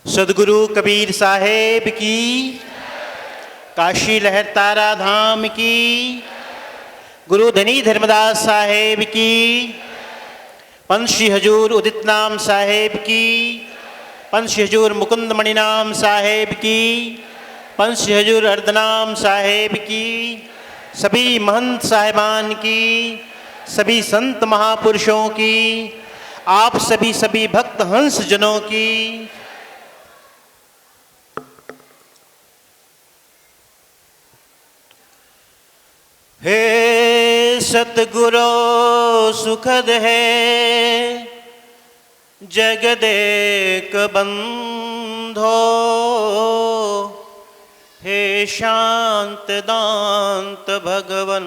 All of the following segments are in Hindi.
सदगुरु कबीर साहेब की, काशी लहर तारा धाम की, गुरु धनी धर्मदास साहेब की, पंच श्री हजूर उदित नाम साहेब की, पंच श्री हजूर मुकुंद मणिनाम साहेब की, पंच श्री हजूर अर्धनाम साहेब की, सभी महंत साहिबान की, सभी संत महापुरुषों की, आप सभी भक्त हंस जनों की। हे सतगुरो सुखद है जगदेक बंधो, हे शांत दांत भगवन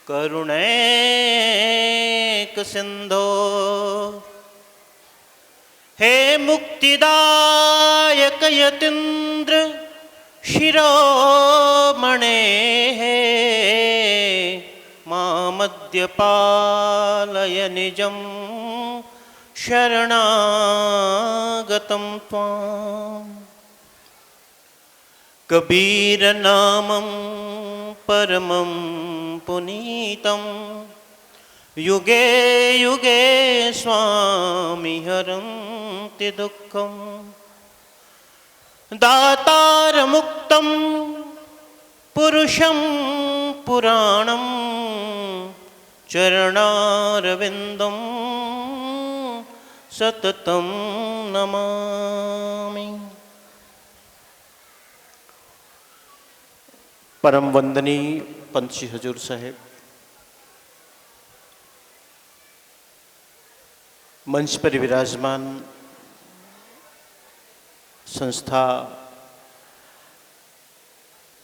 करुणैक सिंधो, हे मुक्तिदायक यतीन्द्र शिरोमणे, मामद्य पालय निजं शरणागतं त्वाम्। कबीर नामं परमं पुनीतं, युगे युगे स्वामी हरन्ति दुःखम्। दातार मुक्तं पुरुषं पुराणं, चरणारविंदं सततं नमामि। परम वंदनीय पंच श्री हजूर साहेब, मंच पर विराजमान संस्था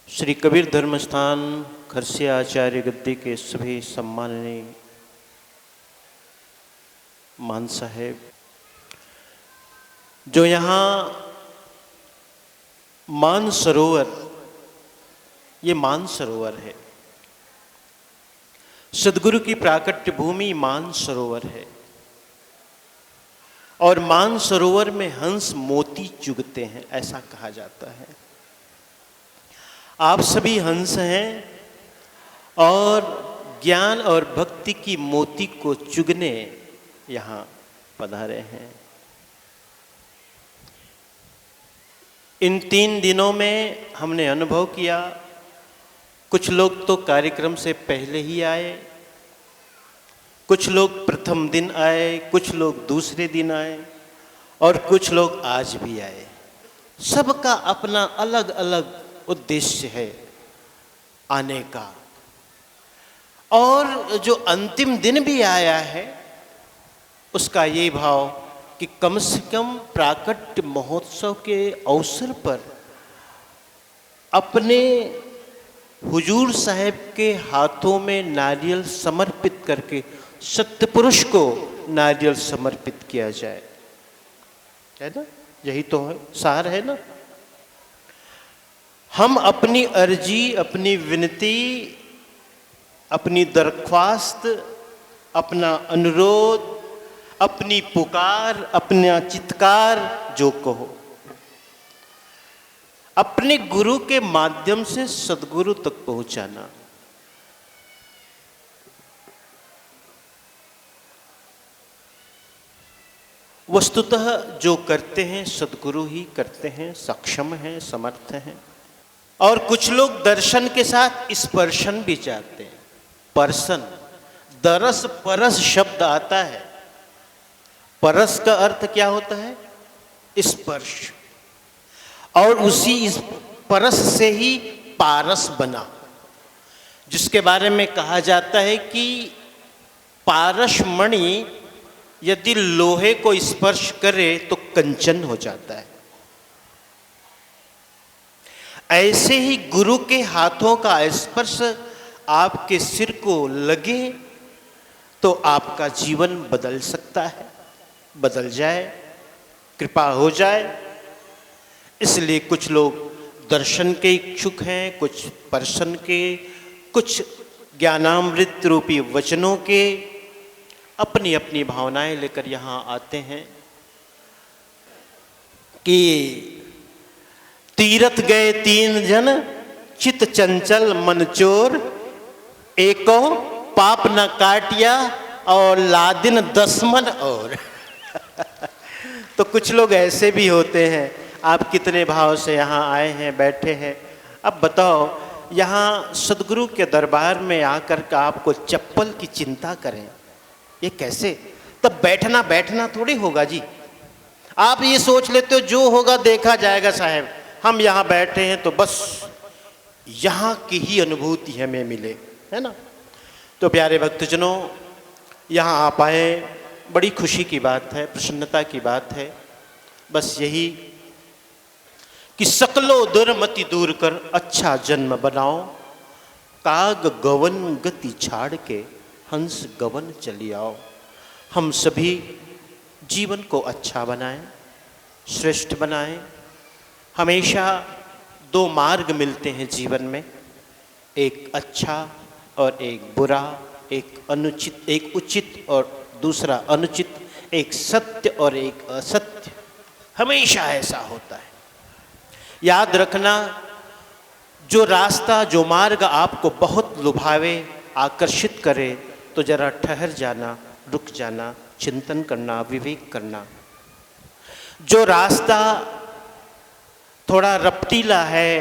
श्री कबीर धर्मस्थान खरसिया आचार्य गद्दी के सभी सम्माननीय मान साहेब, जो यहाँ मान सरोवर, ये मान सरोवर है, सदगुरु की प्राकट्य भूमि मान सरोवर है, और मान सरोवर में हंस मोती चुगते हैं, ऐसा कहा जाता है। आप सभी हंस हैं और ज्ञान और भक्ति की मोती को चुगने यहाँ पधारे हैं। इन 3 दिनों में हमने अनुभव किया, कुछ लोग तो कार्यक्रम से पहले ही आए, कुछ लोग प्रथम दिन आए, कुछ लोग दूसरे दिन आए, और कुछ लोग आज भी आए। सबका अपना अलग अलग उद्देश्य है आने का। और जो अंतिम दिन भी आया है उसका ये भाव कि कम से कम प्राकट्य महोत्सव के अवसर पर अपने हुजूर साहब के हाथों में नारियल समर्पित करके सत्यपुरुष को नारियल समर्पित किया जाए, है ना? यही तो है, सार है ना। हम अपनी अर्जी, अपनी विनती, अपनी दरख्वास्त, अपना अनुरोध, अपनी पुकार, अपना चित्कार जो कहो, अपने गुरु के माध्यम से सदगुरु तक पहुंचाना। वस्तुतः जो करते हैं सदगुरु ही करते हैं, सक्षम हैं, समर्थ हैं। और कुछ लोग दर्शन के साथ स्पर्शन भी चाहते हैं। पर्सन, दरस परस शब्द आता है। परस का अर्थ क्या होता है? स्पर्श। और उसी इस परस से ही पारस बना, जिसके बारे में कहा जाता है कि पारस मणि यदि लोहे को स्पर्श करे तो कंचन हो जाता है। ऐसे ही गुरु के हाथों का स्पर्श आपके सिर को लगे तो आपका जीवन बदल सकता है, बदल जाए, कृपा हो जाए। इसलिए कुछ लोग दर्शन के इच्छुक हैं, कुछ पर्शन के, कुछ ज्ञानामृत रूपी वचनों के, अपनी अपनी भावनाएं लेकर यहाँ आते हैं। कि तीरथ गए 3 जन, चित चंचल मन चोर, एको पाप न काटिया और लादिन 10 मन और। तो कुछ लोग ऐसे भी होते हैं। आप कितने भाव से यहाँ आए हैं, बैठे हैं। अब बताओ, यहाँ सदगुरु के दरबार में आकर के आपको चप्पल की चिंता करें, ये कैसे? तब बैठना थोड़ी होगा जी। आप ये सोच लेते हो जो होगा देखा जाएगा साहब, हम यहाँ बैठे हैं तो बस यहाँ की ही अनुभूति हमें मिले, है ना। तो प्यारे भक्तजनों, यहाँ आप आए, बड़ी खुशी की बात है, प्रसन्नता की बात है। बस यही कि सकलो दुर्मति दूर कर अच्छा जन्म बनाओ, काग गवन गति छाड़ के हंस गवन चली आओ। हम सभी जीवन को अच्छा बनाएं, श्रेष्ठ बनाएं। हमेशा 2 मार्ग मिलते हैं जीवन में, एक अच्छा और एक बुरा, एक अनुचित, एक उचित और दूसरा अनुचित, एक सत्य और एक असत्य। हमेशा ऐसा होता है। याद रखना, जो रास्ता, जो मार्ग आपको बहुत लुभावे, आकर्षित करे, तो जरा ठहर जाना, रुक जाना, चिंतन करना, विवेक करना। जो रास्ता थोड़ा रपटीला है,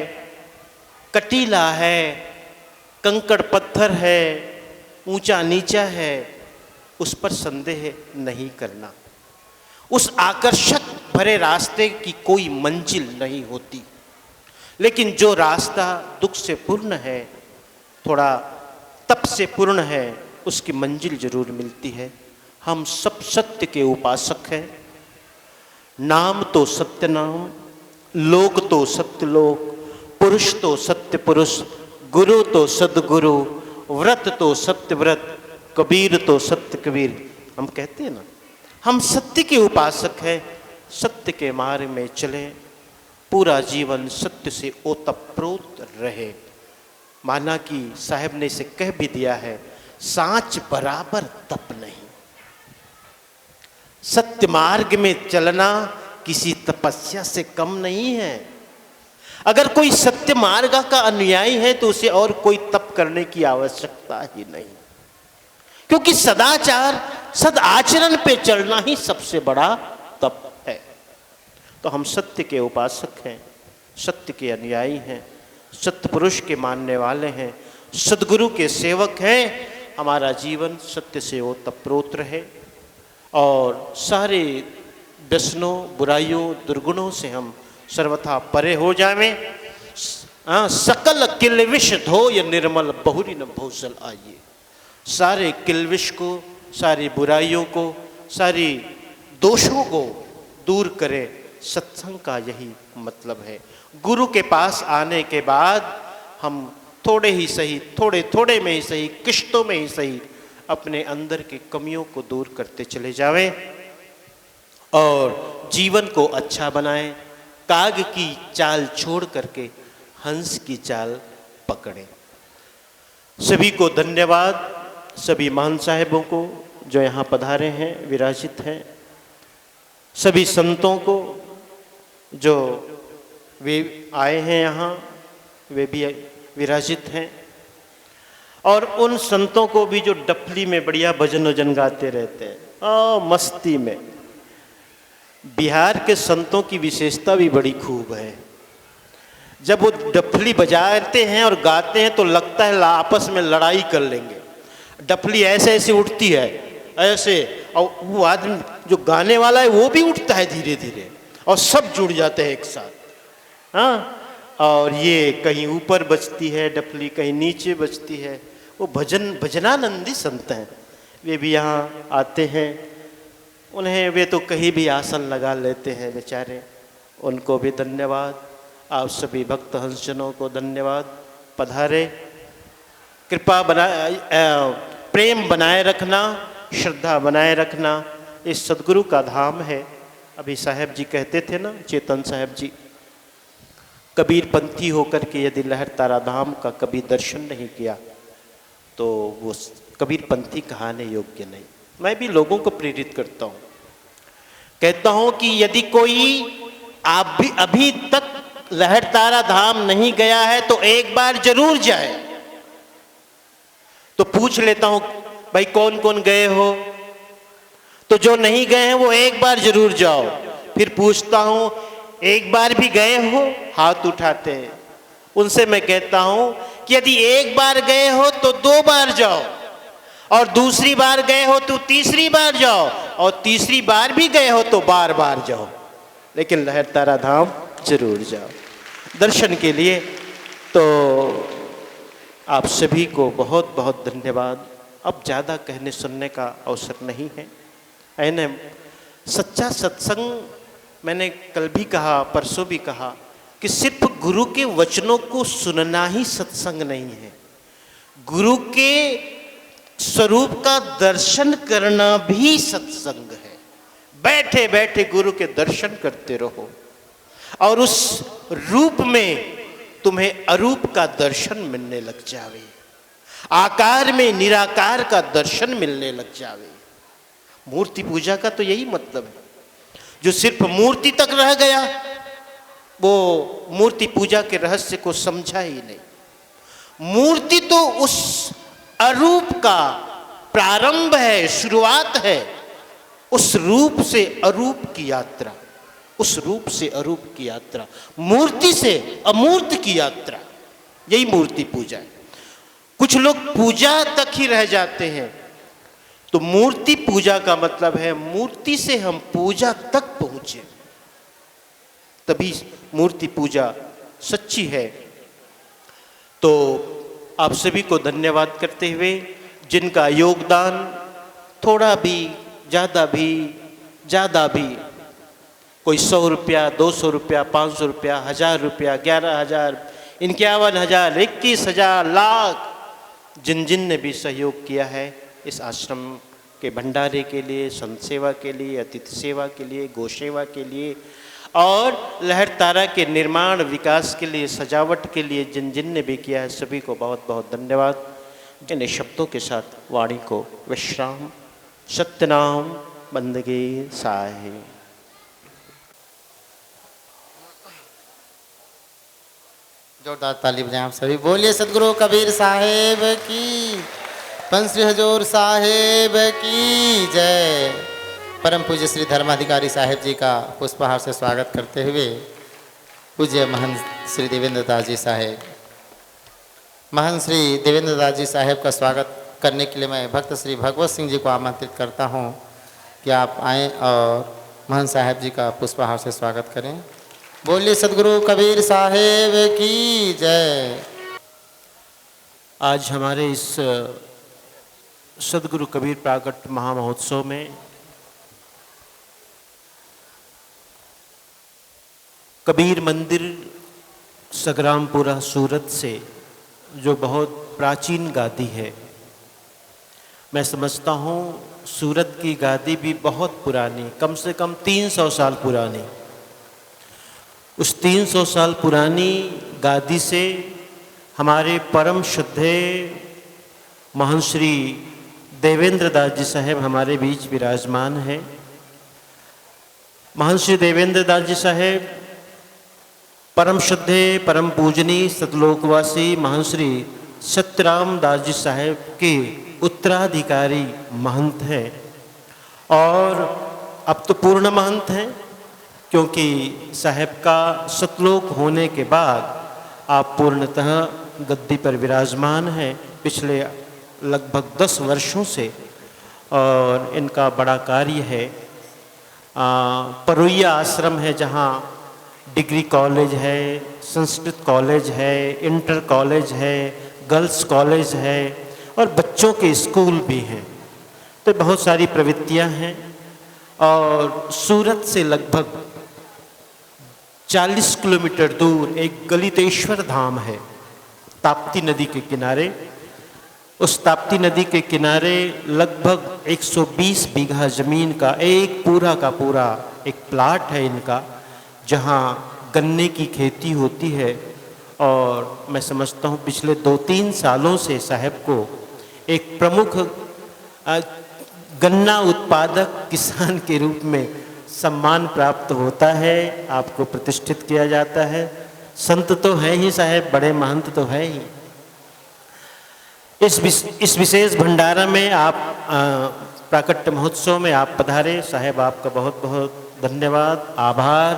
कटीला है, कंकड़ पत्थर है, ऊंचा नीचा है, उस पर संदेह नहीं करना। उस आकर्षक भरे रास्ते की कोई मंजिल नहीं होती। लेकिन जो रास्ता दुख से पूर्ण है, थोड़ा तप से पूर्ण है, उसकी मंजिल जरूर मिलती है। हम सब सत्य के उपासक हैं। नाम तो सत्य नाम, लोक तो सत्य लोक, पुरुष तो सत्य पुरुष, गुरु तो सद्गुरु, व्रत तो सत्य व्रत, कबीर तो सत्य कबीर। हम कहते हैं ना, हम सत्य के उपासक हैं। सत्य के मार्ग में चलें, पूरा जीवन सत्य से ओतप्रोत रहे। माना कि साहब ने इसे कह भी दिया है, सांच बराबर तप नहीं। सत्य मार्ग में चलना किसी तपस्या से कम नहीं है। अगर कोई सत्य मार्ग का अनुयायी है तो उसे और कोई तप करने की आवश्यकता ही नहीं, क्योंकि सदाचार, सदाचरण पे चलना ही सबसे बड़ा तप है। तो हम सत्य के उपासक हैं, सत्य के अनुयायी हैं, सत्य पुरुष के मानने वाले हैं, सद्गुरु के सेवक हैं। हमारा जीवन सत्य से ओतप्रोत रहे और सारे व्यसनों, बुराइयों, दुर्गुणों से हम सर्वथा परे हो जाएं। सकल किलविष धो ये निर्मल बहुरी न भौसल आइए। सारे किलविष को, सारी बुराइयों को, सारी दोषों को दूर करे। सत्संग का यही मतलब है। गुरु के पास आने के बाद हम थोड़े ही सही, थोड़े थोड़े में ही सही, किश्तों में ही सही, अपने अंदर की कमियों को दूर करते चले जावें और जीवन को अच्छा बनाएं। काग की चाल छोड़ करके हंस की चाल पकड़ें। सभी को धन्यवाद, सभी महान साहेबों को जो यहाँ पधारे हैं, विराजित हैं, सभी संतों को जो वे आए हैं यहाँ, वे भी विराजित हैं, और उन संतों को भी जो डफली में बढ़िया भजन वजन गाते रहते हैं, मस्ती में। बिहार के संतों की विशेषता भी बड़ी खूब है। जब वो डफली बजाते हैं और गाते हैं तो लगता है आपस में लड़ाई कर लेंगे। डफली ऐसे ऐसे उठती है, ऐसे, और वो आदमी जो गाने वाला है वो भी उठता है धीरे धीरे, और सब जुड़ जाते हैं एक साथ। हाँ, और ये कहीं ऊपर बजती है डफली, कहीं नीचे बजती है। वो भजनानंदी संत हैं, वे भी यहाँ आते हैं। उन्हें, वे तो कहीं भी आसन लगा लेते हैं बेचारे, उनको भी धन्यवाद। आप सभी भक्त हंसजनों को धन्यवाद। पधारे, कृपा बनाए, प्रेम बनाए रखना, श्रद्धा बनाए रखना। इस सदगुरु का धाम है। अभी साहब जी कहते थे ना, चेतन साहब जी, कबीर पंथी होकर के यदि लहर तारा धाम का कभी दर्शन नहीं किया तो वो कबीर पंथी कहने योग्य नहीं। मैं भी लोगों को प्रेरित करता हूँ, कहता हूँ कि यदि कोई आप भी अभी तक लहरतारा धाम नहीं गया है तो एक बार जरूर जाए। तो पूछ लेता हूं भाई कौन कौन गए हो, तो जो नहीं गए हैं वो एक बार जरूर जाओ। फिर पूछता हूं एक बार भी गए हो, हाथ उठाते हैं। उनसे मैं कहता हूं कि यदि एक बार गए हो तो 2 बार जाओ, और दूसरी बार गए हो तो तीसरी बार जाओ, और तीसरी बार भी गए हो तो बार बार जाओ, लेकिन लहरतारा धाम जरूर जाओ दर्शन के लिए। तो आप सभी को बहुत बहुत धन्यवाद। अब ज़्यादा कहने सुनने का अवसर नहीं है। ऐने सच्चा सत्संग, मैंने कल भी कहा, परसों भी कहा, कि सिर्फ गुरु के वचनों को सुनना ही सत्संग नहीं है, गुरु के स्वरूप का दर्शन करना भी सत्संग है। बैठे बैठे गुरु के दर्शन करते रहो, और उस रूप में तुम्हें अरूप का दर्शन मिलने लग जावे, आकार में निराकार का दर्शन मिलने लग जावे। मूर्ति पूजा का तो यही मतलब है। जो सिर्फ मूर्ति तक रह गया वो मूर्ति पूजा के रहस्य को समझा ही नहीं। मूर्ति तो उस अरूप का प्रारंभ है, शुरुआत है। उस रूप से अरूप की यात्रा, उस रूप से अरूप की यात्रा, मूर्ति से अमूर्त की यात्रा, यही मूर्ति पूजा है। कुछ लोग पूजा तक ही रह जाते हैं, तो मूर्ति पूजा का मतलब है मूर्ति से हम पूजा तक पहुंचे, तभी मूर्ति पूजा सच्ची है। तो आप सभी को धन्यवाद करते हुए, जिनका योगदान थोड़ा भी ज़्यादा भी कोई 100 रुपया, 200 रुपया, 500 रुपया, 1000 रुपया, 11,000, 51,000, 21,000, लाख, जिन ने भी सहयोग किया है इस आश्रम के भंडारे के लिए, संत सेवा के लिए, अतिथि सेवा के लिए, गौ सेवा के लिए, और लहरतारा के निर्माण विकास के लिए, सजावट के लिए जिन ने भी किया है, सभी को बहुत बहुत धन्यवाद। इन शब्दों के साथ वाणी को विश्राम। सत्यनाम बंदगी साहे। जोरदार ताली बजाएं आप सभी। बोलिए सदगुरु कबीर साहेब की, पंच हजूर साहेब की जय। परम पूज्य श्री धर्माधिकारी साहेब जी का पुष्पहार से स्वागत करते हुए पूज्य महंत श्री देवेंद्र दास जी साहेब, महंत श्री देवेंद्र दास जी साहेब का स्वागत करने के लिए मैं भक्त श्री भगवत सिंह जी को आमंत्रित करता हूं कि आप आएँ और महंत साहेब जी का पुष्पहार से स्वागत करें। बोलिए सदगुरु कबीर साहेब की जय। आज हमारे इस सदगुरु कबीर प्राकट महामहोत्सव में कबीर मंदिर सग्रामपुरा सूरत से, जो बहुत प्राचीन गादी है, मैं समझता हूँ सूरत की गादी भी बहुत पुरानी, कम से कम 300 साल पुरानी। उस 300 साल पुरानी गादी से हमारे परम शुद्धे महंत श्री देवेंद्र दास जी साहेब हमारे बीच विराजमान है। महंत श्री देवेंद्र दास जी साहेब परम शुद्धे, परम पूजनीय, सतलोकवासी महंत श्री सत्यराम दास जी साहेब के उत्तराधिकारी महंत हैं, और अब तो पूर्ण महंत हैं, क्योंकि साहेब का सतलोक होने के बाद आप पूर्णतः गद्दी पर विराजमान हैं पिछले लगभग 10 वर्षों से, और इनका बड़ा कार्य है। परुइया आश्रम है, जहाँ डिग्री कॉलेज है, संस्कृत कॉलेज है, इंटर कॉलेज है, गर्ल्स कॉलेज है, और बच्चों के स्कूल भी हैं। तो बहुत सारी प्रवृत्तियां हैं। और सूरत से लगभग 40 किलोमीटर दूर एक गलितेश्वर धाम है, ताप्ती नदी के किनारे। उस ताप्ती नदी के किनारे लगभग 120 बीघा ज़मीन का एक पूरा का पूरा एक प्लाट है इनका, जहाँ गन्ने की खेती होती है। और मैं समझता हूँ पिछले 2-3 सालों से साहब को एक प्रमुख गन्ना उत्पादक किसान के रूप में सम्मान प्राप्त होता है, आपको प्रतिष्ठित किया जाता है। संत तो है ही साहब, बड़े महंत तो है ही। इस विशेष भंडारा में आप प्राकट्य महोत्सव में आप पधारे साहब, आपका बहुत बहुत धन्यवाद, आभार।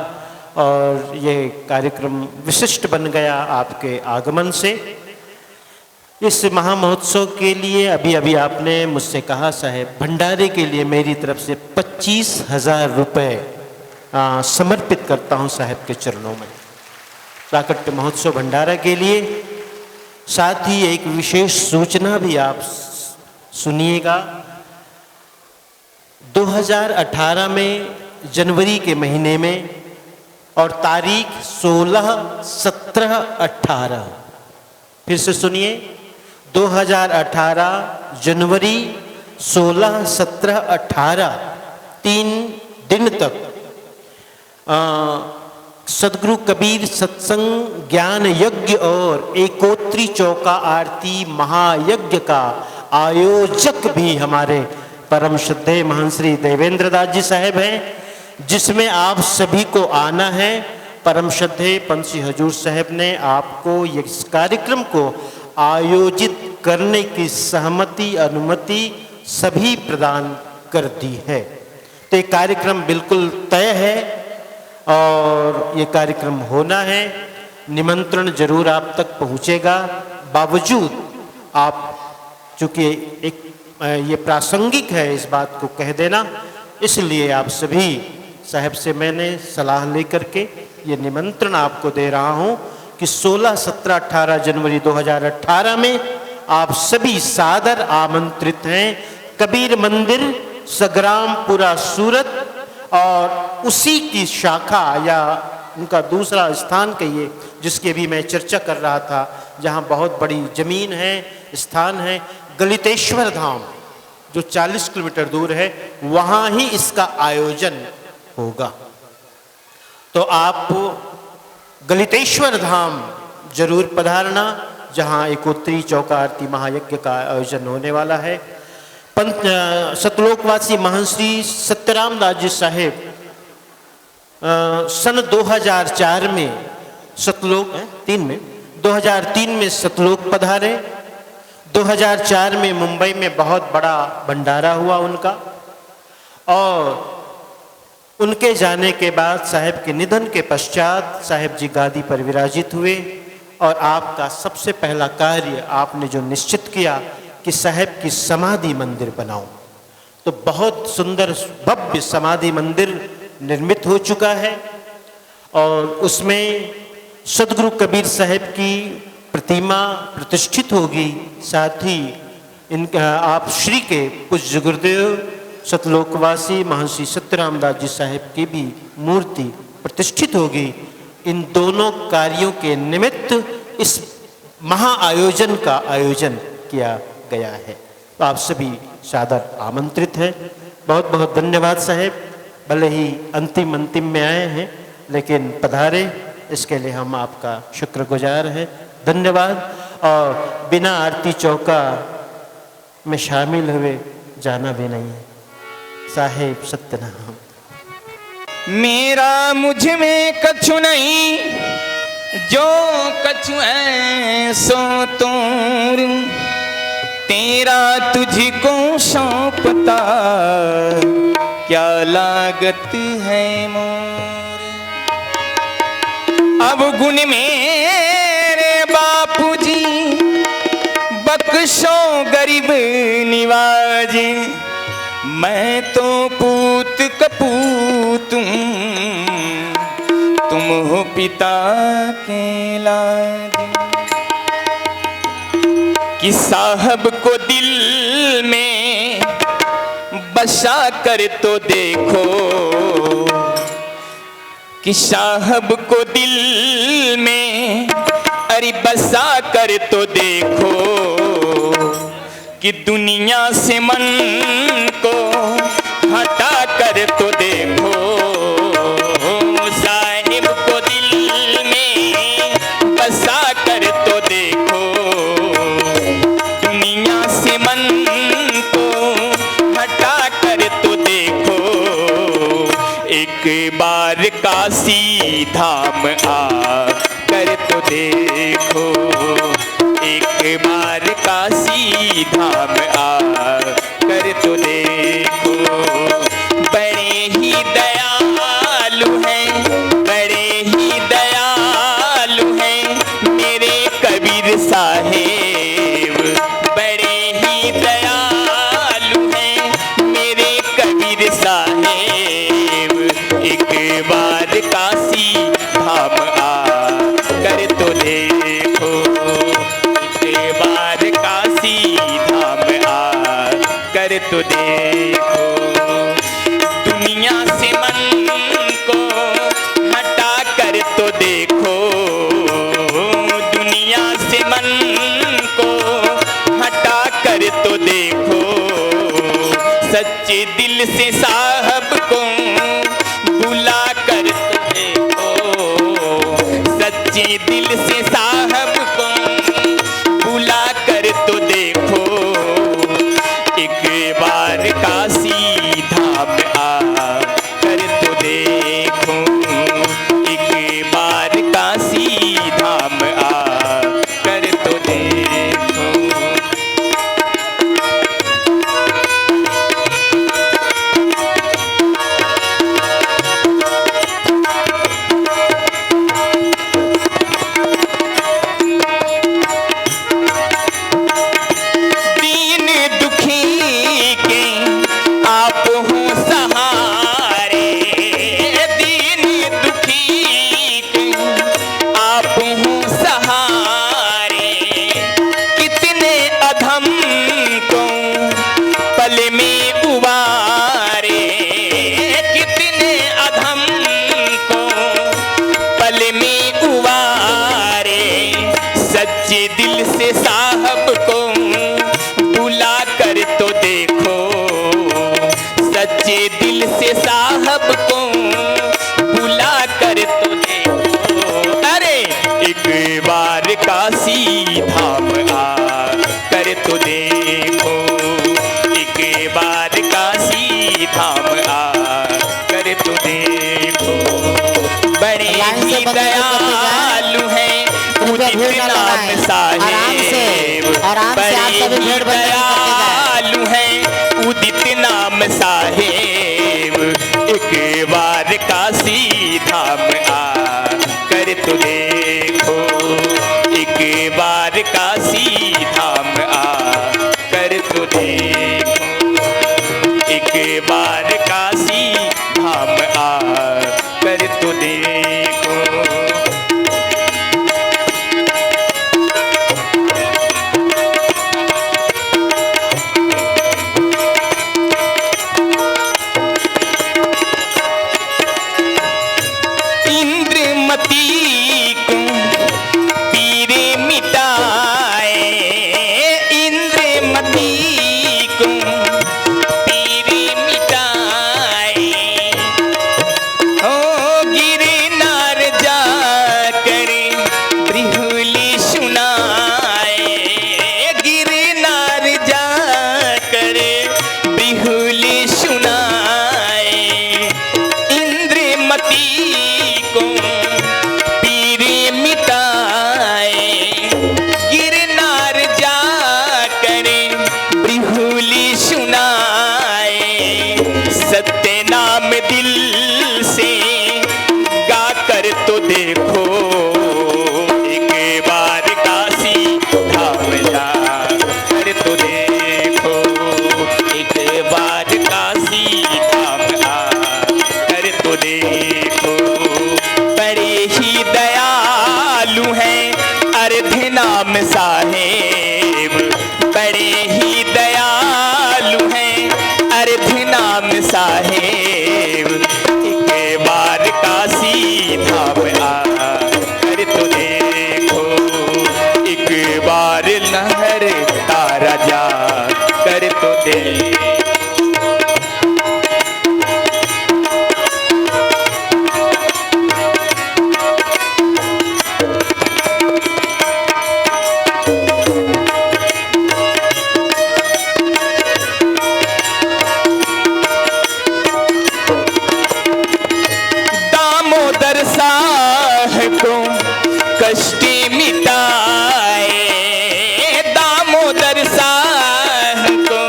और ये कार्यक्रम विशिष्ट बन गया आपके आगमन से। इस महामहोत्सव के लिए अभी आपने मुझसे कहा साहब, भंडारे के लिए मेरी तरफ से 25,000 रुपये समर्पित करता हूँ साहब के चरणों में, प्राकट्य महोत्सव भंडारा के लिए। साथ ही एक विशेष सूचना भी आप सुनिएगा। 2018 में जनवरी के महीने में और तारीख 16, 17, 18, फिर से सुनिए, 2018 जनवरी 16, 17, 18 3 दिन तक सदगुरु कबीर सत्संग ज्ञान यज्ञ और एकोत्री चौका आरती महायज्ञ का आयोजक भी हमारे परम श्रद्धेय महान श्री देवेंद्र दास जी साहब हैं, जिसमें आप सभी को आना है। परम श्रद्धेय पंत श्री हजूर साहब ने आपको इस कार्यक्रम को आयोजित करने की सहमति अनुमति सभी प्रदान कर दी है। तो ये कार्यक्रम बिल्कुल तय है और ये कार्यक्रम होना है। निमंत्रण जरूर आप तक पहुँचेगा। बावजूद आप, चूँकि एक ये प्रासंगिक है इस बात को कह देना, इसलिए आप सभी साहब से मैंने सलाह लेकर के ये निमंत्रण आपको दे रहा हूँ कि 16, 17, 18 जनवरी 2018 में आप सभी सादर आमंत्रित हैं। कबीर मंदिर, सग्रामपुरा, सूरत, और उसी की शाखा या उनका दूसरा स्थान कहिए जिसके भी मैं चर्चा कर रहा था, जहाँ बहुत बड़ी जमीन है, स्थान है, गलितेश्वर धाम, जो 40 किलोमीटर दूर है, वहाँ ही इसका आयोजन होगा। तो आप गलितेश्वर धाम जरूर पधारना, जहाँ एकोत्री चौका आरती महायज्ञ का आयोजन होने वाला है। सतलोकवासी महान श्री सत्यराम दास जी साहेब सन 2004 में सतलोक 2003 में सतलोक पधारे। 2004 में मुंबई में बहुत बड़ा भंडारा हुआ उनका, और उनके जाने के बाद साहब के निधन के पश्चात साहब जी गादी पर विराजित हुए, और आपका सबसे पहला कार्य आपने जो निश्चित किया कि साहब की समाधि मंदिर बनाओ। तो बहुत सुंदर भव्य समाधि मंदिर निर्मित हो चुका है, और उसमें सदगुरु कबीर साहब की प्रतिमा प्रतिष्ठित होगी। साथ ही इनका आप श्री के पूज्य गुरुदेव सतलोकवासी महर्षि सत्यराम दास जी साहब की भी मूर्ति प्रतिष्ठित होगी। इन दोनों कार्यों के निमित्त इस महाआयोजन का आयोजन किया गया है। तो आप सभी सादर आमंत्रित हैं। बहुत बहुत धन्यवाद साहब, भले ही अंतिम में आए हैं लेकिन पधारे, इसके लिए हम आपका शुक्रगुजार हैं। धन्यवाद। और बिना आरती चौका में शामिल हुए जाना भी नहीं है। साहेब सत्यनाम। मेरा मुझ में कछु नहीं, जो कछु है सो तोर, तेरा तुझको सौंपता क्या लागत है मोर। अब गुण मेरे बापूजी बख्शो गरीब निवाजे, मैं तो पूत कपूत तुम हो पिता के लागे। कि साहब को दिल में बसा कर तो देखो, कि साहब को दिल में अरे बसा कर तो देखो, कि दुनिया से मन को हटा कर तो देखो। साहिब को दिल में बसा कर तो देखो, दुनिया से मन को हटा कर तो देखो। एक धाम आ कर तो देखो, एक बार काशी धाम आ कर तो देखो। बड़े ही दयालु हैं, बड़े ही दयालु हैं मेरे कबीर साहेब, बड़े ही दयालु हैं मेरे कबीर साहेब। एक बार काशी धाम आ कर तो देखो, एक बार काशी धाम आ कर तो देखो। दुनिया से मन को हटा कर तो देखो, दुनिया से मन को हटा कर तो देखो। सच्चे दिल से साहब को बुला कर तो देखो, सच्चे दिल से साहब को बुला कर तो देखो। एक बार काशी धाम आ कर तो देखो, एक बार काशी धाम आ कर तो देखो। दीन दुखी के आप हो सहारे, दीन दुखी के आप हो सहारे। कितने अधम को पल में उबारे, कितने अधम को पल में उबारे। सच्चे दिल से साहब को बुला कर तो देखो, सच्चे दिल से साहब को बुला कर तो देखो। अरे एक बार काशी धाम आ कर तो देखो, एक बार काशी धाम आ कर तो देखो। बड़े लाइन से ही बंद करते दयालु हैं कृपया भीड़ उदित न नाम लगाएं। साहेब, आराम से आप बड़े सभी ही भीड़ बंद नहीं करते जाएं। दयालु हैं उदित नाम साहेब। एक बार काशी धाम आ कर तो देखो, एक बार काशी धाम आ कर तो देखो, एक बार काशी धाम आ कर तो देखो। इंद्रमती को पीरे मिटाए, इंद्रमती को पीरे मिटाए। ओ गिरनार जा कर ब्रिहुली सुनाए, गिरनार जा कर ब्रिहुली सुनाए। इंद्रमती को पीरे मिटाए, गिरनार जा कर ब्रिहुली सुनाए। सत्य नाम दिल से गा कर तो देखो, एक बार काशी धाम जा कर तो देखो, एक बार काशी धाम आ कर तो देखो। बड़े ही दयालु हैं अर्ध नाम साहेब, बड़े ही दयालु हैं अर्ध नाम साहेब। एक बार काशी धाम आ कष्ट मिटाए, दामोदर साह को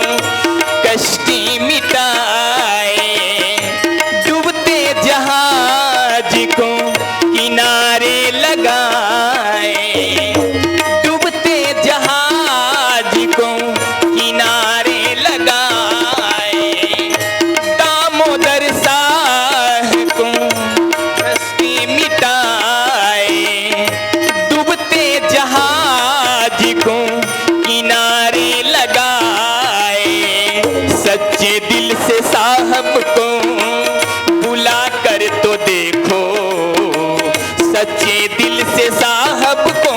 कष्ट मिटाए, डूबते जहाज को किनारे लगाए, डूबते जहाज को किनारे लगाए, दामोदर साह को कष्ट मिटाए, डूबते जहाज को किनारे लगाए, सच्चे दिल से साहब को बुला कर तो देखो, सच्चे दिल से साहब को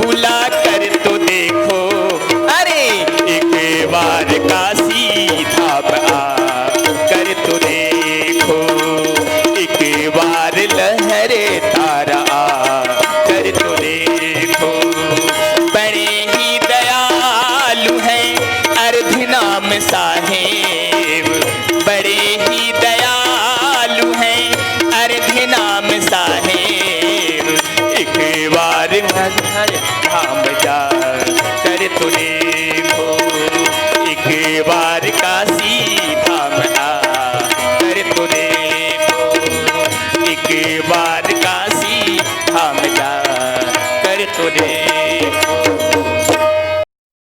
बुला कर तो देखो, अरे एक बार काशी धाम आ कर तो देखो, एक बार लहरे तारा आ कर तो देखो, बड़े ही दयालु हैं अर्ध नाम साहेब, बड़े ही दयालु हैं अर्ध नाम साहेब, एक बार मगहर धाम जा कर तो देखो, एक बार काशी